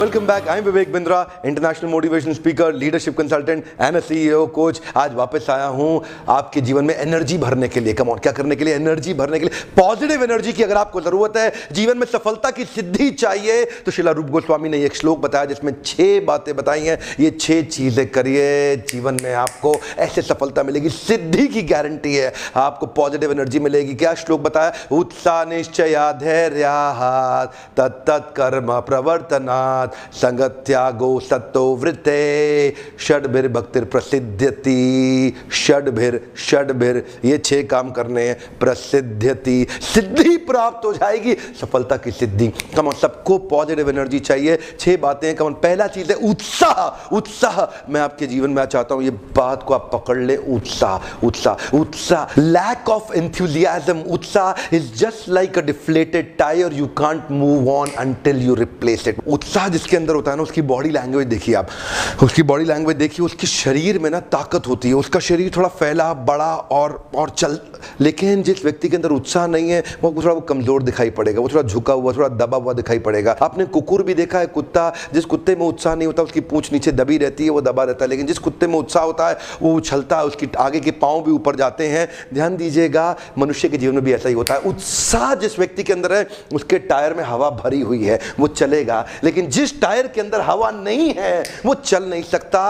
Welcome back. I am Vivek Bindra, international motivation speaker, leadership consultant and CEO coach. आज वापस आया हूं आपके जीवन में एनर्जी भरने के लिए। कम ऑन, क्या करने के लिए? एनर्जी भरने के लिए। पॉजिटिव एनर्जी की अगर आपको जरूरत है, जीवन में सफलता की सिद्धि चाहिए, तो शिला रूप गोस्वामी ने एक श्लोक बताया जिसमें 6 बातें बताई हैं। ये 6 चीजें करिए, जीवन में आपको ऐसे सफलता मिलेगी, सिद्धि की गारंटी है। आपको पॉजिटिव एनर्जी मिलेगी। क्या श्लोक बताया? उत्साह निश्चया धैर्य तत्त कर्म प्रवर्तनात् संगत्यागो सत्तो वृत्ते षड्भिर्भक्तिर प्रसिद्ध्यति। षड्भिर ये 6 काम करने हैं। प्रसिद्ध्यति, सिद्धि प्राप्त हो जाएगी, सफलता की सिद्धि। कम सबको पॉजिटिव एनर्जी चाहिए। 6 बातें। कम पहला चीज है उत्साह। उत्साह मैं आपके जीवन में चाहता हूं ये बात को आप पकड़ ले। उत्साह लैक ऑफ एंथुसियाज्म। उत्साह is just like a deflated tyre, you can't move on until you replace it. उत्साह जिसके अंदर होता है ना, उसकी बॉडी लैंग्वेज देखिए आप, उसकी बॉडी लैंग्वेज देखिए, उसके शरीर में ना ताकत होती है, उसका शरीर थोड़ा फैला बड़ा और चल। लेकिन जिस व्यक्ति के अंदर उत्साह नहीं है वो थोड़ा कमजोर दिखाई पड़ेगा, वो थोड़ा झुका हुआ, थोड़ा दबा हुआ दिखाई पड़ेगा। आपने कुकुर भी देखा है, कुत्ता, जिस कुत्ते में उत्साह नहीं होता उसकी पूंछ नीचे दबी रहती है, वो दबा रहता है। लेकिन जिस कुत्ते में उत्साह होता है वो उछलता है, उसकी आगे के पांव भी ऊपर जाते हैं। ध्यान दीजिएगा, मनुष्य के जीवन में भी ऐसा ही होता है। उत्साह जिस व्यक्ति के अंदर है उसके टायर में हवा भरी हुई है, वो चलेगा। लेकिन जिस टायर के अंदर हवा नहीं है वो चल नहीं सकता,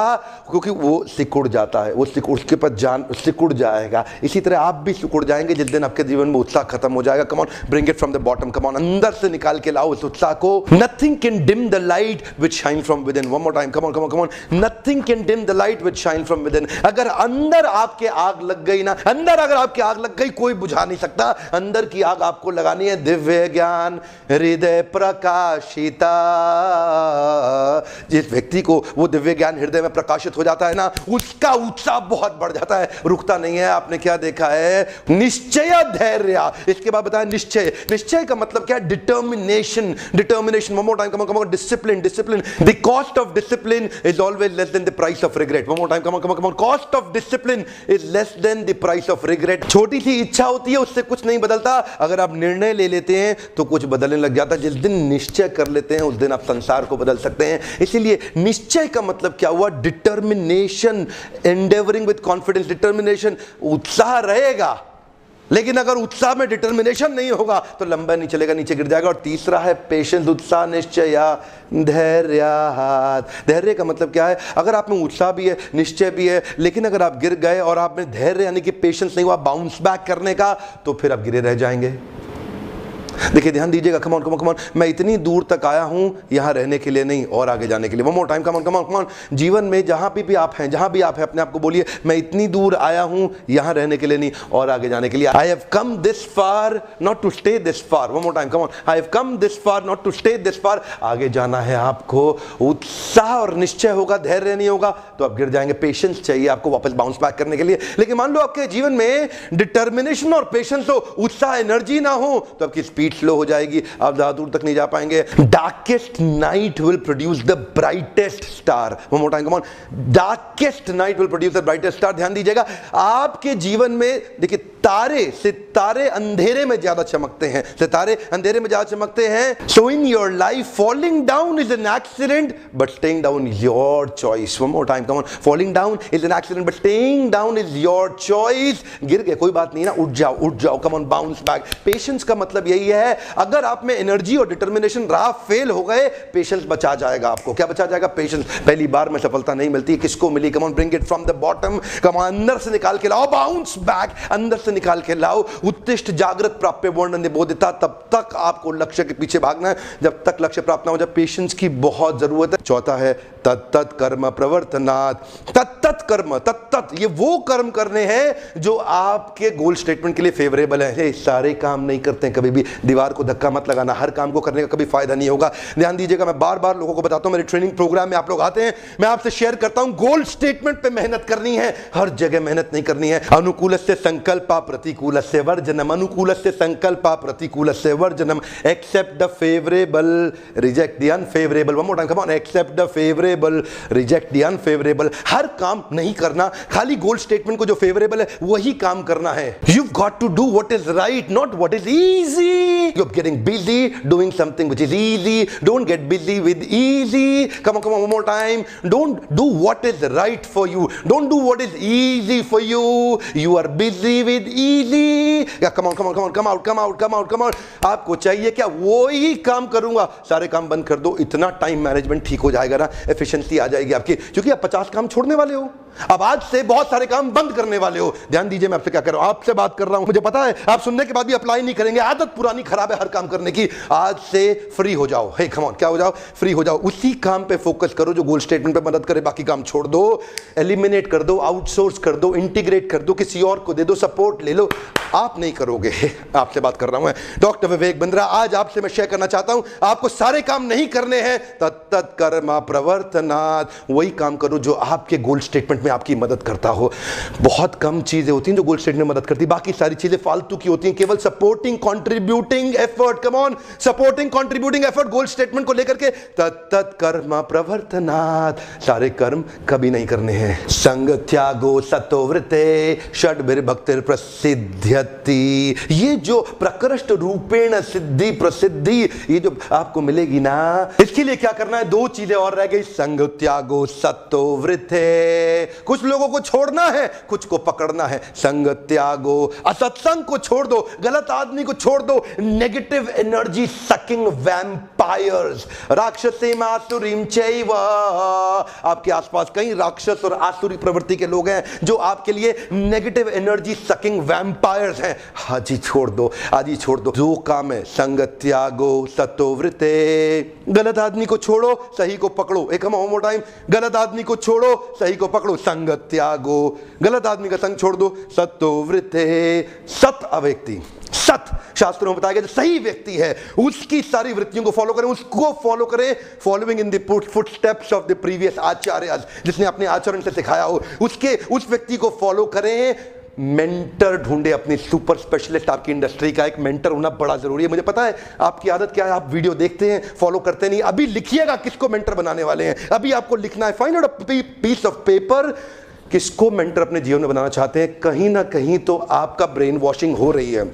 क्योंकि वो सिकुड़ जाता है, वो उसके पर जान सिकुड़ जाएगा। इसी तरह आप भी सिकुड़ जाएंगे जिस दिन आपके जीवन में उत्साह खत्म हो जाएगा। कम on, bring it from the bottom. Come on, अंदर से निकाल के लाओ उस उत्साह को। Nothing can dim the light which shine from with in. One more time, come on come on come on. Nothing can dim the light which shine from with in. अगर अंदर आपके आग लग गई ना, अंदर अगर आपकी आग लग गई, कोई बुझा नहीं सकता। अंदर की आग आपको लगानी है। दिव्य ज्ञान हृदय प्रकाशिता। जिस व्यक्ति को वो दिव्य ज्ञान हृदय में प्रकाशित हो जाता है ना, उसका उत्साह बहुत बढ़ जाता है, रुकता नहीं है। आपने क्या देखा है? निश्चय धैर्य। इसके बाद बताया निश्चय। निश्चय का मतलब क्या है? Determination. Determination. One more time, come on. Discipline. Discipline. The cost of discipline is always less than the price of regret. One more time, come on. Cost of discipline is less than the price of regret. छोटी सी इच्छा होती है, उससे कुछ नहीं बदलता। अगर आप निर्णय ले लेते हैं तो कुछ बदलने लग जाता है। जिस दिन निश्चय कर लेते हैं उस दिन आप संसार को बदल सकते हैं। इसीलिए निश्चय का मतलब क्या हुआ? Determination, endeavouring with confidence. Determination, उत्साह रहेगा, लेकिन अगर उत्साह में डिटर्मिनेशन नहीं होगा तो लंबा नहीं चलेगा, नीचे गिर जाएगा। और तीसरा है पेशेंस। उत्साह निश्चय धैर्य। धैर्य का मतलब क्या है? अगर आप में उत्साह भी है, निश्चय भी है, लेकिन अगर आप गिर गए और आप में धैर्य यानी कि पेशेंस नहीं हुआ बाउंस बैक करने का, तो फिर आप गिरे रह जाएंगे। देखिए, ध्यान दीजिएगा। Come on. मैं इतनी दूर तक आया हूं यहां रहने के लिए नहीं, और आगे जाने के लिए। One more time, come on. जीवन में जहां भी आप हैं, जहां भी आप हैं, अपने आप को बोलिए, मैं इतनी दूर आया हूं यहां रहने के लिए नहीं, और आगे जाने के लिए। I have come this far not to stay this far. One more time, come on. I have come this far not to stay this far. आगे जाना है आपको। उत्साह और निश्चय होगा, धैर्य नहीं होगा तो आप गिर जाएंगे। पेशेंस चाहिए आपको वापस बाउंस बैक करने के लिए। लेकिन मान लो आपके जीवन में डिटर्मिनेशन और पेशेंस हो, उत्साह एनर्जी ना हो, तो आपकी स्पीड स्लो हो जाएगी, आप ज्यादा दूर तक नहीं जा पाएंगे। Darkest night will produce the brightest star. One more time, come on. Darkest night will produce the brightest star. ध्यान दीजिएगा, आपके जीवन में देखिए, सितारे अंधेरे में ज्यादा चमकते हैं। सितारे अंधेरे में ज्यादा चमकते हैं। So in your life falling down is an accident but staying down is your choice. One more time, come on. Falling down is an accident but staying down is your choice. गिर गए, कोई बात नहीं ना, उठ जाओ। Come on, bounce back. Patience का मतलब यही है, अगर आप में एनर्जी और डिटर्मिनेशन रहा, फेल हो गए, पेशेंस बचा जाएगा आपको। क्या बचा जाएगा? पेशेंस। पहली बार में सफलता नहीं मिलती, किसको मिली? Come on, bring it from the bottom. Come on, अंदर से निकाल के लाओ, बाउंस बैक, अंदर से निकाल के लाओ। उत्तिष्ठ जागृत प्राप्य वर्णन बोधिता। तब तक आपको लक्ष्य के पीछे भागना है जब तक लक्ष्य प्राप्त ना हो जाए। पेशेंस की बहुत जरूरत है। चौथा है तत्त कर्म प्रवर्तनात्। तत्त कर्म, तत्त ये वो कर्म करने हैं जो आपके गोल स्टेटमेंट के लिए फेवरेबल है। सारे काम नहीं करते हैं, कभी भी दीवार को धक्का मत लगाना, हर काम को करने का कभी फायदा नहीं होगा। ध्यान दीजिएगा, मैं बार बार लोगों को बताता हूं, मेरे ट्रेनिंग प्रोग्राम में आप लोग आते हैं, मैं आपसे शेयर करता हूं, गोल स्टेटमेंट पे मेहनत करनी है, हर जगह मेहनत नहीं करनी है। अनुकूल से संकल्प प्रतिकूलस्य वर्जनम, अनुकूलस्य संकल्पा प्रतिकूलस्य वर्जनम, accept the favourable reject the unfavourable. One more time, come on, accept the favourable reject the unfavourable. हर काम नहीं करना, खाली गोल स्टेटमेंट को जो फेवरेबल है वही काम करना है। You got to do what is right, not what is easy. You are getting busy doing something which is easy, don't get busy with easy. Come on one more time, don't do what is right for you, don't do what is easy for you, you are busy with easy. Come on come on come on, come out come out come out come out. आपको चाहिए क्या? वो ही काम करूंगा, सारे काम बंद कर दो, इतना टाइम मैनेजमेंट ठीक हो जाएगा ना, एफिशिएंसी आ जाएगी आपकी, क्योंकि आप 50 काम छोड़ने वाले हो। अब आज से बहुत सारे काम बंद करने वाले हो। ध्यान दीजिए मैं आपसे क्या कर रहा हूं, आपसे बात कर रहा हूं, मुझे पता है आप सुनने के बाद भी अप्लाई नहीं करेंगे, आदत पुरानी खराब है हर काम करने की। आज से फ्री हो जाओ। हे कम ऑन, क्या हो जाओ? फ्री हो जाओ। उसी काम पे फोकस करो जो गोल स्टेटमेंट पे मदद करे, बाकी काम छोड़ दो, एलिमिनेट कर दो, आउटसोर्स कर दो, इंटीग्रेट कर दो, किसी और को दे दो, सपोर्ट ले लो। आप नहीं करोगे। आपसे बात कर रहा हूं मैं, डॉक्टर विवेक बिंद्रा। आज आपसे मैं शेयर करना चाहता हूं, आपको सारे काम नहीं करने हैं, तत्त कर्मा प्रवर्तनात्। वही काम करो जो आपके गोल स्टेटमेंट में आपकी मदद करता हो। बहुत कम चीजें होती हैं जो गोल स्टेटमेंट में मदद करती, बाकी सारी चीजें फालतू की होती हैं, केवल supporting contributing effort. Come on, supporting contributing effort goal statement को लेकर के, तत्त कर्मा प्रवर्तनात्। सारे कर्म कभी नहीं करने हैं। संग त्यागो सतोवृते षड्भिर्भक्तिर् प्रसिद्ध्यति। ये जो प्रकृष्ट रूपेण सिद्धि प्रसिद्धि, ये जो आपको मिलेगी ना, इसके लिए क्या करना है? दो चीजें और रह गई, संग त्यागो सतोवृते। कुछ लोगों को छोड़ना है, कुछ को पकड़ना है। संग त्यागो, असत्संग को छोड़ दो, गलत आदमी को छोड़ दो, नेगेटिव एनर्जी सकिंग वैम्पायर्स, राक्षसीम आसुरीम चैव। आपके आसपास कई राक्षस और आसुरी प्रवृत्ति के लोग हैं जो आपके लिए नेगेटिव एनर्जी सकिंग वैम्पायर्स हैं। आज ही छोड़ दो, आज ही छोड़ दो। जो काम है, संग त्यागो सतोवृते। गलत आदमी को छोड़ो, सही को पकड़ो। एक हम मोर टाइम, गलत आदमी को छोड़ो, सही को पकड़ो। संग त्यागो, गलत आदमी का संग छोड़ दो, सतोवृते। सत अव्यक्ति, सत शास्त्रों में बताया गया जो सही व्यक्ति है उसकी सारी वृत्तियों को फॉलो करें, उसको फॉलो करें, following in the footsteps of the previous acharyas, जिसने अपने आचरण से सिखाया हो, उस व्यक्ति को फॉलो करें। मेंटर ढूंढे, अपनी सुपर स्पेशलिस्ट। आपकी इंडस्ट्री का एक मेंटर होना बड़ा जरूरी है। मुझे पता है आपकी आदत क्या है, आप वीडियो देखते हैं, फॉलो करते नहीं। अभी लिखिएगा किसको मेंटर बनाने वाले हैं, अभी आपको लिखना है। Find out a piece of paper, किसको मेंटर अपने जीवन में बनाना चाहते हैं। कहीं ना कहीं तो आपका ब्रेन वॉशिंग हो रही है,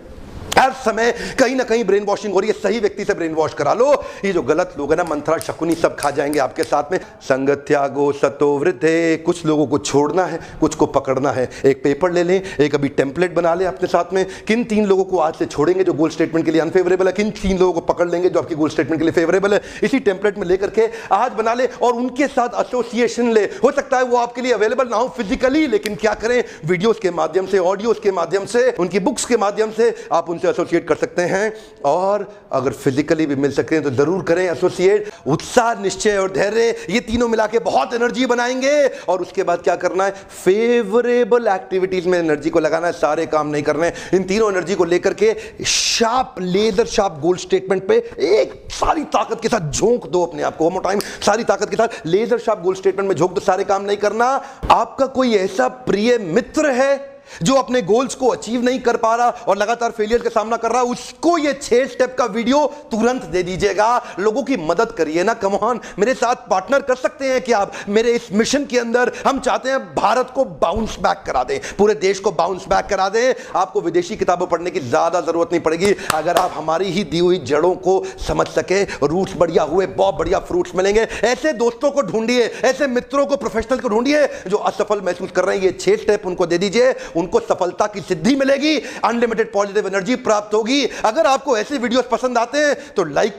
हर समय कहीं ना कहीं ब्रेन वॉशिंग हो रही है। सही व्यक्ति से ब्रेन वॉश करा लो। ये जो गलत लोग हैं ना, मंत्रा शकुनी सब खा जाएंगे आपके साथ में। संग त्यागो सतोवृते। कुछ लोगों को छोड़ना है, कुछ को पकड़ना है। एक पेपर ले लें, एक अभी टेम्पलेट बना लें अपने साथ में, किन 3 लोगों को आज से छोड़ेंगे जो गोल स्टेटमेंट के लिए अनफेवरेबल है, किन 3 लोगों को पकड़ लेंगे जो आपकी गोल स्टेटमेंट के लिए फेवरेबल है। इसी टेम्पलेट में लेकर के आज बना ले और उनके साथ एसोसिएशन ले। हो सकता है वो आपके लिए अवेलेबल ना हो फिजिकली, लेकिन क्या करें, वीडियोस के माध्यम से, ऑडियोस के माध्यम से, उनकी बुक्स के माध्यम से आप उनसे एसोसिएट कर सकते हैं। और अगर फिजिकली भी मिल सकते हैं तो जरूर करें एसोसिएट। उत्साह, निश्चय और धैर्य, ये तीनों मिला के बहुत एनर्जी बनाएंगे। और उसके बाद क्या करना है, फेवरेबल एक्टिविटीज में एनर्जी को लगाना है, सारे काम नहीं करने। इन तीनों एनर्जी को लेकर के शार्प, लेजर शार्प गोल स्टेटमेंट पे एक सारी ताकत के साथ झोंक दो अपने आप को। वन टाइम, सारी ताकत के साथ लेजर शार्प गोल स्टेटमेंट में झोंक दो, सारे काम नहीं करना। आपका कोई ऐसा प्रिय मित्र है जो अपने गोल्स को अचीव नहीं कर पा रहा और लगातार फेलियर का सामना कर रहा है, उसको ये 6 स्टेप का वीडियो तुरंत दे दीजिएगा। लोगों की मदद करिए ना। कम ऑन, मेरे साथ पार्टनर कर सकते हैं कि आप मेरे इस मिशन के अंदर। हम चाहते हैं भारत को बाउंस बैक करा दें, पूरे देश को बाउंस बैक करा दें। आपको विदेशी किताबें पढ़ने की ज्यादा जरूरत नहीं पड़ेगी अगर आप हमारी ही दी हुई जड़ों को समझ सके। रूट्स बढ़िया हुए, बहुत बढ़िया फ्रूट्स मिलेंगे। ऐसे दोस्तों को ढूंढिए, ऐसे मित्रों को, प्रोफेशनल को ढूंढिए जो असफल महसूस कर रहे हैं। ये 6 स्टेप उनको दे दीजिए, उनको सफलता की सिद्धि मिलेगी, अनलिमिटेड पॉजिटिव एनर्जी प्राप्त होगी। अगर आपको ऐसे वीडियोस पसंद आते हैं तो लाइक